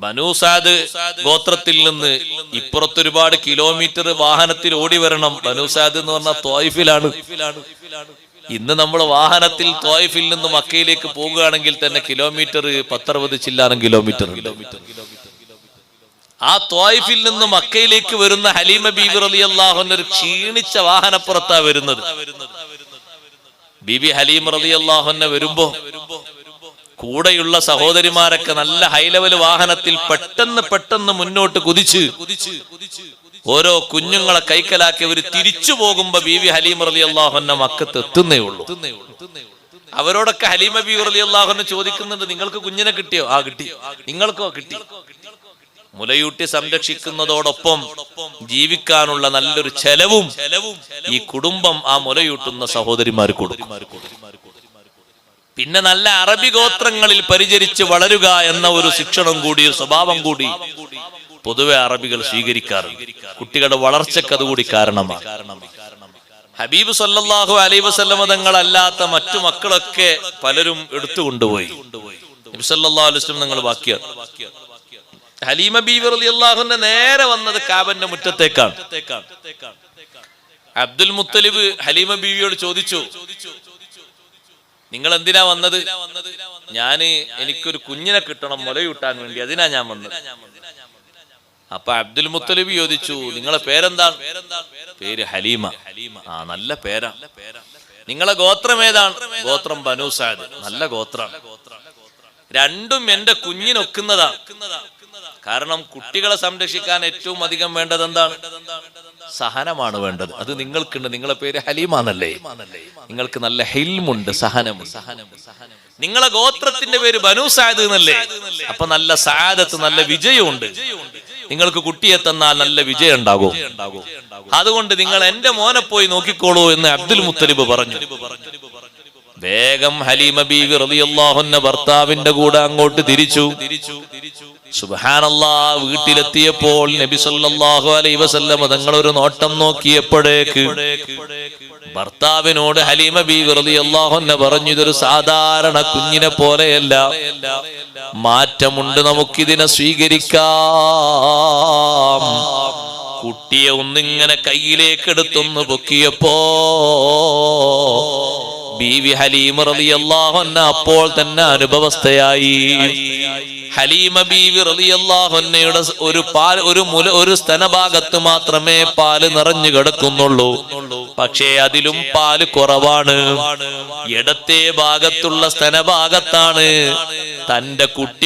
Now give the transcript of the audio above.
ബനൂ Saad ഗോത്രത്തിൽ നിന്ന് ഇപ്പുറത്തൊരുപാട് kilometre വാഹനത്തിൽ ഓടി വരണം. ബനൂ സഅദ് എന്ന് പറഞ്ഞാൽ ത്വായിഫിലാണ്. ഇന്ന് നമ്മൾ വാഹനത്തിൽ ത്വായിഫിൽ നിന്ന് മക്കയിലേക്ക് പോകുകയാണെങ്കിൽ തന്നെ കിലോമീറ്റർ 10-60 ചില്ലാനം കിലോമീറ്റർ. ആ ത്വായിഫിൽ നിന്ന് മക്കയിലേക്ക് വരുന്ന ഹലീമ ബീവി റളിയല്ലാഹു അൻഹ ഒരു ക്ഷീണിച്ച വാഹനപ്പുറത്താ വരുന്നത്. ബീബി ഹലീമ റളിയല്ലാഹു അൻഹ വരുമ്പോ കൂടെയുള്ള സഹോദരിമാരൊക്കെ നല്ല ഹൈ ലെവൽ വാഹനത്തിൽ പെട്ടെന്ന് മുന്നോട്ട് കുതിച്ച് ഓരോ കുഞ്ഞുങ്ങളെ കൈക്കലാക്കി അവർ തിരിച്ചു പോകുമ്പോ ബീവി ഹലീമ റളിയല്ലാഹു അൻഹ മക്കത്ത് എത്തുന്നേ ഉള്ളൂ. അവരോടൊക്കെ ഹലീമ ബീവി റളിയല്ലാഹു അൻഹ ചോദിക്കുന്നുണ്ട്, നിങ്ങൾക്ക് കുഞ്ഞിനെ കിട്ടിയോ? ആ കിട്ടി. നിങ്ങൾക്കോ? കിട്ടി. മുലയൂട്ടി സംരക്ഷിക്കുന്നതോടൊപ്പം ജീവിക്കാനുള്ള നല്ലൊരു ചെലവും ഈ കുടുംബം ആ മുലയൂട്ടുന്ന സഹോദരിമാർക്ക് കൊടുക്കും. പിന്നെ നല്ല അറബി ഗോത്രങ്ങളിൽ പരിചരിച്ച് വളരുക എന്ന ഒരു ശിക്ഷണം കൂടി, ഒരു സ്വഭാവം കൂടി പൊതുവെ അറബികൾ സ്വീകരിക്കാറുണ്ട്. കുട്ടികളുടെ വളർച്ചയ്ക്ക് അതുകൂടി കാരണമാണ്. ഹബീബ് സല്ലല്ലാഹു അലൈഹി വസല്ലം തങ്ങളല്ലാത്ത മറ്റു മക്കളൊക്കെ പലരും എടുത്തുകൊണ്ടുപോയി. നബി സല്ലല്ലാഹു അലൈഹി വസല്ലം തങ്ങൾ ബാക്കിയാണ്. ഹലീമ ബീവി റളിയല്ലാഹു അൻഹ നേരെ വന്നത് കാബന്റെ മുറ്റത്തേക്കാണ്. അബ്ദുൽ മുത്തലിബ് ഹലീമ ബീവിയോട് ചോദിച്ചു, നിങ്ങൾ എന്തിനാ വന്നത്? എനിക്കൊരു കുഞ്ഞിനെ കിട്ടണം മുലയൂട്ടാൻ വേണ്ടി, അതിനാ ഞാൻ വന്നത്. അപ്പൊ അബ്ദുൽ മുത്തലിബ് ചോദിച്ചു, നിങ്ങളെ പേരെന്താണ്? പേര് ഹലീമ. ആ, നല്ല പേരാ. നിങ്ങളെ ഗോത്രം ഏതാണ്? ഗോത്രം ബനൂ സഅദ്. നല്ല ഗോത്രാണ്. രണ്ടും എന്റെ കുഞ്ഞിനൊക്കുന്നതാ. കാരണം കുട്ടികളെ സംരക്ഷിക്കാൻ ഏറ്റവും അധികം വേണ്ടത് എന്താണ്? സഹനമാണ് വേണ്ടത്. അത് നിങ്ങൾക്കുണ്ട്. നിങ്ങളെ പേര് ഹലീമ എന്നല്ലേ? നിങ്ങൾക്ക് നല്ല ഹിൽമുണ്ട്, സഹനമുണ്ട്. നിങ്ങളെ ഗോത്രത്തിന്റെ പേര് ബനൂ സഅദ് എന്നല്ലേ? അപ്പൊ നല്ല സഅദത്ത്, നല്ല വിജയമുണ്ട്. നിങ്ങൾക്ക് കുട്ടിയെ തന്നാൽ നല്ല വിജയം ഉണ്ടാകും. അതുകൊണ്ട് നിങ്ങൾ എന്റെ മോനെ പോയി നോക്കിക്കോളൂ എന്ന് അബ്ദുൽ മുത്തലിബ് പറഞ്ഞു. വേഗം ഹലീമ ബീവി റളിയല്ലാഹു അൻഹ ഭർത്താവിന്റെ കൂടെ അങ്ങോട്ട് തിരിച്ചു. സുബ്ഹാനല്ലാഹ്, വീട്ടിലെത്തിയപ്പോൾ നബി സല്ലല്ലാഹു അലൈഹി വസല്ലം തങ്ങൾ ഒരു നോട്ടം നോക്കിയപ്പോഴേക്ക് ഭർത്താവിനോട് ഹലീമ ബീവി റളിയല്ലാഹു അൻഹ പറഞ്ഞു, ഇതൊരു സാധാരണ കുഞ്ഞിനെ പോലെയല്ല, മാറ്റമുണ്ട്, നമുക്കിതിനെ സ്വീകരിക്കാം. കുട്ടിയെ ഒന്നിങ്ങനെ കയ്യിലേക്ക് എടുത്തൊന്ന് പൊക്കിയപ്പോ ബീവി ഹലീമ റളിയല്ലാഹു അൻഹ അപ്പോൾ തന്നെ അനുഭവസ്ഥയായി. ഹലീമ ബീവി റളിയല്ലാഹു അൻഹയുടെ ഒരു സ്തനഭാഗത്ത് മാത്രമേ പാല് നിറഞ്ഞു കിടക്കുന്നുള്ളൂ. പക്ഷേ അതിലും പാല് കുറവാണ്. ഇടത്തെ ഭാഗത്തുള്ള സ്തനഭാഗത്താണ് തന്റെ കുട്ടി